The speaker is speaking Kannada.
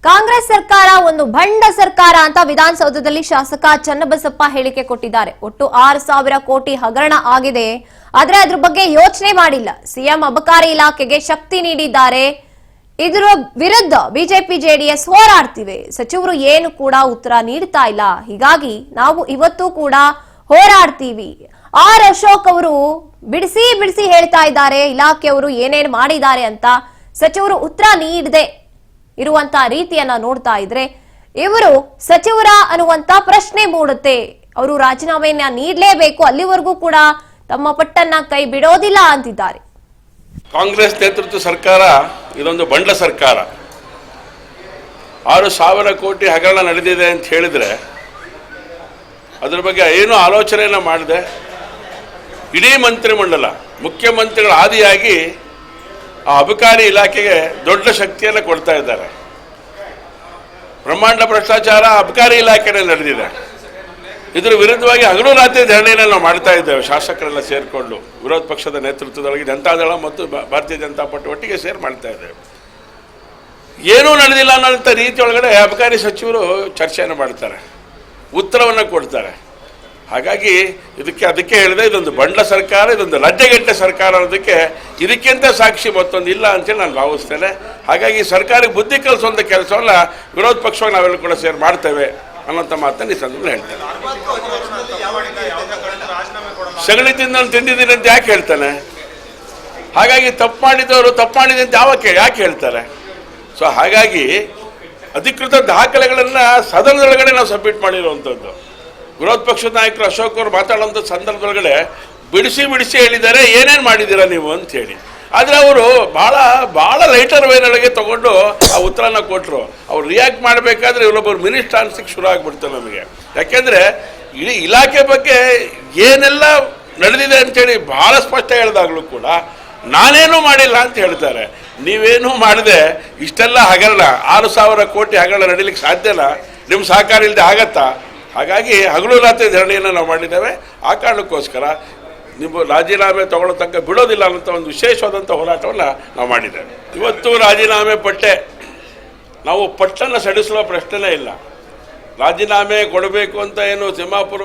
ಕಾಂಗ್ರೆಸ್ ಸರ್ಕಾರ ಒಂದು ಭಂಡ ಸರ್ಕಾರ ಅಂತ ವಿಧಾನಸೌಧದಲ್ಲಿ ಶಾಸಕ ಚನ್ನಬಸಪ್ಪ ಹೇಳಿಕೆ ಕೊಟ್ಟಿದ್ದಾರೆ. ಒಟ್ಟು 6,000 ಕೋಟಿ ಹಗರಣ ಆಗಿದೆ, ಆದ್ರೆ ಅದ್ರ ಬಗ್ಗೆ ಯೋಚನೆ ಮಾಡಿಲ್ಲ. ಸಿಎಂ ಅಬಕಾರಿ ಇಲಾಖೆಗೆ ಶಕ್ತಿ ನೀಡಿದ್ದಾರೆ. ಇದರ ವಿರುದ್ಧ ಬಿಜೆಪಿ ಜೆಡಿಎಸ್ ಹೋರಾಡ್ತಿವೆ. ಸಚಿವರು ಏನು ಕೂಡ ಉತ್ತರ ನೀಡ್ತಾ ಇಲ್ಲ. ಹೀಗಾಗಿ ನಾವು ಇವತ್ತು ಕೂಡ ಹೋರಾಡ್ತೀವಿ. ಆರ್ ಅಶೋಕ್ ಅವರು ಬಿಡಿಸಿ ಬಿಡಿಸಿ ಹೇಳ್ತಾ ಇದ್ದಾರೆ ಇಲಾಖೆಯವರು ಏನೇನು ಮಾಡಿದ್ದಾರೆ ಅಂತ. ಸಚಿವರು ಉತ್ತರ ನೀಡದೆ ಇರುವಂತ ರೀತಿಯನ್ನ ನೋಡ್ತಾ ಇದ್ರೆ ಇವರು ಸಚಿವರ ಅನ್ನುವಂತ ಪ್ರಶ್ನೆ ಮೂಡುತ್ತೆ. ಅವರು ರಾಜೀನಾಮೆಯನ್ನ ನೀಡಲೇಬೇಕು, ಅಲ್ಲಿವರೆಗೂ ಕೂಡ ತಮ್ಮ ಪಟ್ಟನ್ನ ಕೈ ಬಿಡೋದಿಲ್ಲ ಅಂತಿದ್ದಾರೆ. ಕಾಂಗ್ರೆಸ್ ನೇತೃತ್ವ ಸರ್ಕಾರ ಇದೊಂದು ಬಂಡ ಸರ್ಕಾರ. 6,000 ಕೋಟಿ ಹಗರಣ ನಡೆದಿದೆ ಅಂತ ಹೇಳಿದ್ರೆ ಅದ್ರ ಬಗ್ಗೆ ಏನೂ ಆಲೋಚನೆಯನ್ನ ಮಾಡದೆ ಇಡೀ ಮಂತ್ರಿಮಂಡಲ ಮುಖ್ಯಮಂತ್ರಿಗಳ ಆದಿಯಾಗಿ ಆ ಅಬಕಾರಿ ಇಲಾಖೆಗೆ ದೊಡ್ಡ ಶಕ್ತಿಯನ್ನು ಕೊಡ್ತಾ ಇದ್ದಾರೆ. ಬ್ರಹ್ಮಾಂಡ ಭ್ರಷ್ಟಾಚಾರ ಅಬಕಾರಿ ಇಲಾಖೆಯಲ್ಲಿ ನಡೆದಿದೆ. ಇದರ ವಿರುದ್ಧವಾಗಿ ಹಗಲು ರಾತ್ರಿ ಧರಣಿಯನ್ನು ನಾವು ಮಾಡ್ತಾ ಇದ್ದೇವೆ. ಶಾಸಕರೆಲ್ಲ ಸೇರಿಕೊಂಡು ವಿರೋಧ ಪಕ್ಷದ ನೇತೃತ್ವದೊಳಗೆ ಜನತಾದಳ ಮತ್ತು ಭಾರತೀಯ ಜನತಾ ಪಾರ್ಟಿ ಒಟ್ಟಿಗೆ ಸೇರಿ ಮಾಡ್ತಾ ಇದ್ದೇವೆ. ಏನೂ ನಡೆದಿಲ್ಲ ಅನ್ನೋಂಥ ರೀತಿಯೊಳಗಡೆ ಅಬಕಾರಿ ಸಚಿವರು ಚರ್ಚೆಯನ್ನು ಮಾಡ್ತಾರೆ, ಉತ್ತರವನ್ನು ಕೊಡ್ತಾರೆ. ಹಾಗಾಗಿ ಅದಕ್ಕೆ ಹೇಳಿದೆ ಇದೊಂದು ಬಂಡ ಸರ್ಕಾರ, ಇದೊಂದು ಲಜ್ಜೆಗೆಟ್ಟ ಸರ್ಕಾರ ಅನ್ನೋದಕ್ಕೆ ಇದಕ್ಕಿಂತ ಸಾಕ್ಷಿ ಮತ್ತೊಂದು ಇಲ್ಲ ಅಂತೇಳಿ ನಾನು ಭಾವಿಸ್ತೇನೆ. ಹಾಗಾಗಿ ಸರ್ಕಾರಕ್ಕೆ ಬುದ್ಧಿ ಕಲಿಸುವಂಥ ಕೆಲಸವನ್ನ ವಿರೋಧ ಪಕ್ಷವಾಗಿ ನಾವೆಲ್ಲ ಕೂಡ ಸೇರಿ ಮಾಡ್ತೇವೆ ಅನ್ನೋಂಥ ಮಾತನ್ನು ಈ ಸಂದರ್ಭದಲ್ಲಿ ಹೇಳ್ತೇನೆ. ಸಗಣಿ ತಿಂದಿದ್ದೀನಿ ಅಂತ ಯಾಕೆ ಹೇಳ್ತಾನೆ? ಹಾಗಾಗಿ ತಪ್ಪು ಮಾಡಿದವರು ತಪ್ಪು ಮಾಡಿದೆ ಅಂತ ಯಾಕೆ ಹೇಳ್ತಾರೆ? ಸೊ ಹಾಗಾಗಿ ಅಧಿಕೃತ ದಾಖಲೆಗಳನ್ನು ಸದನದೊಳಗಡೆ ನಾವು ಸಬ್ಮಿಟ್ ಮಾಡಿರುವಂಥದ್ದು. ವಿರೋಧ ಪಕ್ಷದ ನಾಯಕರು ಅಶೋಕ್ ಅವರು ಮಾತಾಡುವಂಥ ಸಂದರ್ಭದೊಳಗಡೆ ಬಿಡಿಸಿ ಹೇಳಿದ್ದಾರೆ ಏನೇನು ಮಾಡಿದ್ದೀರಾ ನೀವು ಅಂತ ಹೇಳಿ. ಆದರೆ ಅವರು ಭಾಳ ಲೈಟರ್ ವೇನೊಳಗೆ ತಗೊಂಡು ಆ ಉತ್ತರನ ಕೊಟ್ಟರು. ಅವ್ರು ರಿಯಾಕ್ಟ್ ಮಾಡಬೇಕಾದ್ರೆ ಇವರೊಬ್ಬರು ಮಿನಿಸ್ಟರ್ ಅನ್ಸಿಕ್ಕೆ ಶುರು ಆಗಿಬಿಡ್ತಾರೆ ನಮಗೆ. ಯಾಕೆಂದರೆ ಇಡೀ ಇಲಾಖೆ ಬಗ್ಗೆ ಏನೆಲ್ಲ ನಡೆದಿದೆ ಅಂಥೇಳಿ ಭಾಳ ಸ್ಪಷ್ಟ ಹೇಳಿದಾಗಲೂ ಕೂಡ ನಾನೇನೂ ಮಾಡಿಲ್ಲ ಅಂತ ಹೇಳ್ತಾರೆ. ನೀವೇನೂ ಮಾಡದೆ ಇಷ್ಟೆಲ್ಲ ಹಗರಣ 6,000 ಕೋಟಿ ಹಗರಣ ನಡೀಲಿಕ್ಕೆ ಸಾಧ್ಯನಾ? ನಿಮ್ಮ ಸಹಕಾರ ಇಲ್ಲದೆ ಆಗತ್ತಾ? ಹಾಗಾಗಿ ಹಗಲು ರಾತ್ರಿ ಧರಣಿಯನ್ನು ನಾವು ಮಾಡಿದ್ದೇವೆ. ಆ ಕಾರಣಕ್ಕೋಸ್ಕರ ನೀವು ರಾಜೀನಾಮೆ ತಗೊಳ್ಳೋ ತನಕ ಬಿಡೋದಿಲ್ಲ ಅನ್ನೋಂಥ ಒಂದು ವಿಶೇಷವಾದಂಥ ಹೋರಾಟವನ್ನು ನಾವು ಮಾಡಿದ್ದೇವೆ. ಇವತ್ತು ರಾಜೀನಾಮೆ ನಾವು ಪಟ್ಟನ್ನು ಸಡಿಸುವ ಪ್ರಶ್ನೆನೇ ಇಲ್ಲ. ರಾಜೀನಾಮೆ ಕೊಡಬೇಕು ಅಂತ ಏನು ತಿಮ್ಮಾಪುರ